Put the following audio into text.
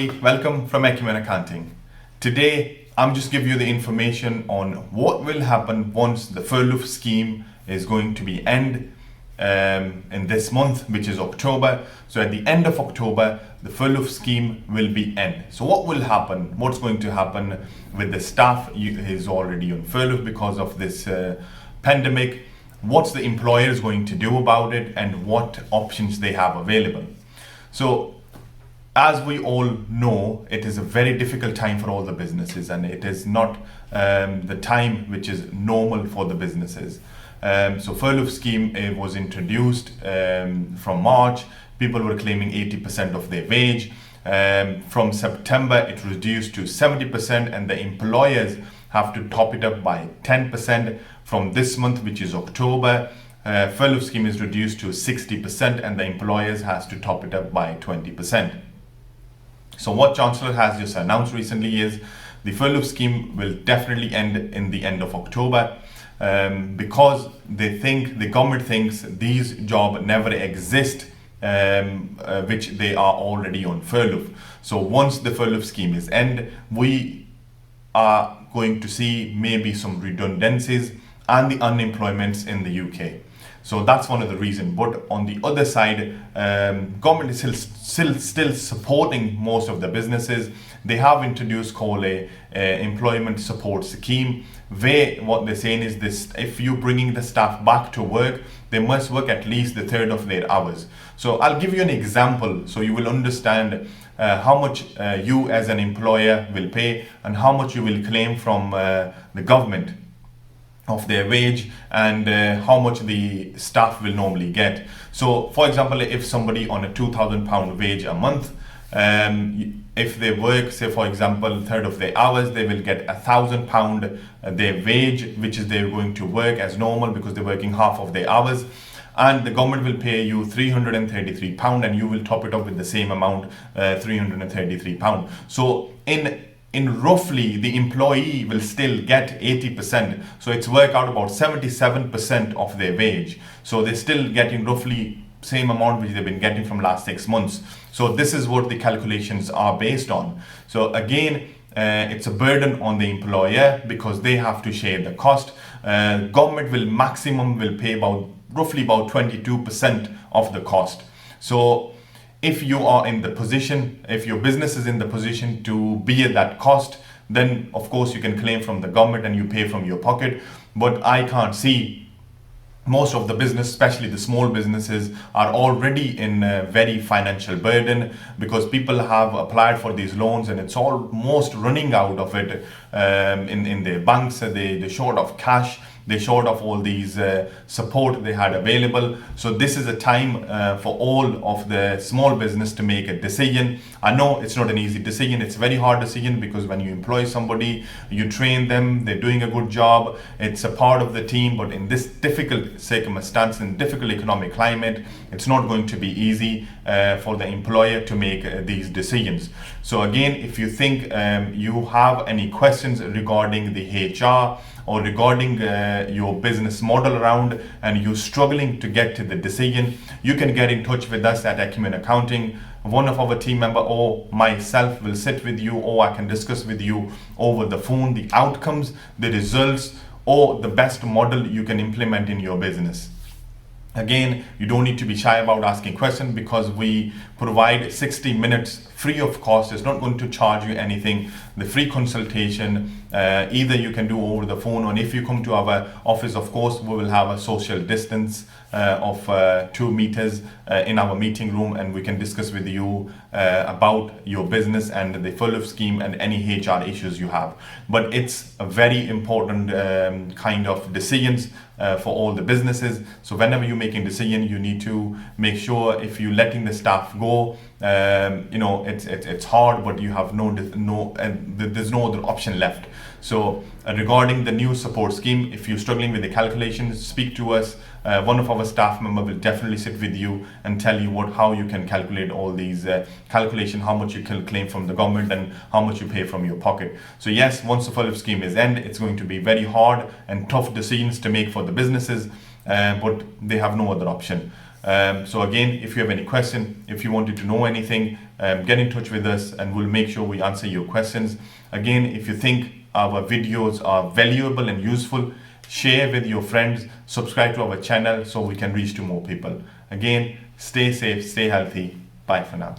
everybody, welcome from Acumen Accounting. Today I'm just giving you the information on what will happen once the furlough scheme is going to be end in this month, which is October. So at the end of October, the furlough scheme will be end. So what will happen? What's going to happen with the staff who is already on furlough because of this pandemic? What's the employer is going to do about it, and what options they have available? So as we all know, it is a very difficult time for all the businesses, and it is not the time which is normal for the businesses. So furlough scheme was introduced from March. People were claiming 80% of their wage. From September, it reduced to 70%, and the employers have to top it up by 10%. From this month, which is October, furlough scheme is reduced to 60%, and the employers has to top it up by 20%. So what Chancellor has just announced recently is the furlough scheme will definitely end in the end of October, because the government thinks these jobs never exist, which they are already on furlough. So once the furlough scheme is end, we are going to see maybe some redundancies and the unemployments in the UK. So that's one of the reasons. But on the other side, government is still supporting most of the businesses. They have introduced called a employment support scheme, where what they're saying is this: if you're bringing the staff back to work, they must work at least the third of their hours. So I'll give you an example so you will understand how much you as an employer will pay and how much you will claim from the government of their wage, and how much the staff will normally get. So for example, if somebody on a £2,000 wage a month, if they work, say for example, third of their hours, they will get £1,000 their wage, which is they're going to work as normal because they're working half of their hours, and the government will pay you £333, and you will top it up with the same amount, £333. So in roughly, the employee will still get 80%. So it's work out about 77% of their wage. So they're still getting roughly same amount which they've been getting from last 6 months. So this is what the calculations are based on. So again, it's a burden on the employer because they have to share the cost. Government will pay roughly about 22% of the cost. So if you are in the position, if your business is in the position to bear that cost, then of course you can claim from the government and you pay from your pocket. But I can't see, most of the business, especially the small businesses, are already in a very financial burden because people have applied for these loans and it's almost running out of it in their banks. They're short of cash. They're short of all these support they had available. So this is a time for all of the small business to make a decision. I know it's not an easy decision. It's a very hard decision because when you employ somebody, you train them, they're doing a good job, it's a part of the team. But in this difficult circumstance, in difficult economic climate, it's not going to be easy for the employer to make these decisions. So again, if you think you have any questions regarding the HR or regarding your business model around, and you're struggling to get to the decision, you can get in touch with us at Acumen Accounting. One of our team member or myself will sit with you, or I can discuss with you over the phone the outcomes, the results, or the best model you can implement in your business. Again, you don't need to be shy about asking questions because we provide 60 minutes free of cost. It's not going to charge you anything. The free consultation, either you can do over the phone, or if you come to our office, of course, we will have a social distance of 2 meters in our meeting room, and we can discuss with you about your business and the furlough scheme and any HR issues you have. But it's a very important kind of decisions for all the businesses. So whenever you're making decision, you need to make sure if you're letting the staff go, it's hard, but you have there's no other option left. So regarding the new support scheme, if you're struggling with the calculations, speak to us. One of our staff member will definitely sit with you and tell you how you can calculate all these calculation, how much you can claim from the government and how much you pay from your pocket. So yes, once the furlough scheme is end, it's going to be very hard and tough decisions to make for the businesses. but they have no other option. So again, if you have any question, if you wanted to know anything, get in touch with us and we'll make sure we answer your questions. Again, if you think our videos are valuable and useful, share with your friends, subscribe to our channel so we can reach to more people. Again, stay safe, stay healthy. Bye for now.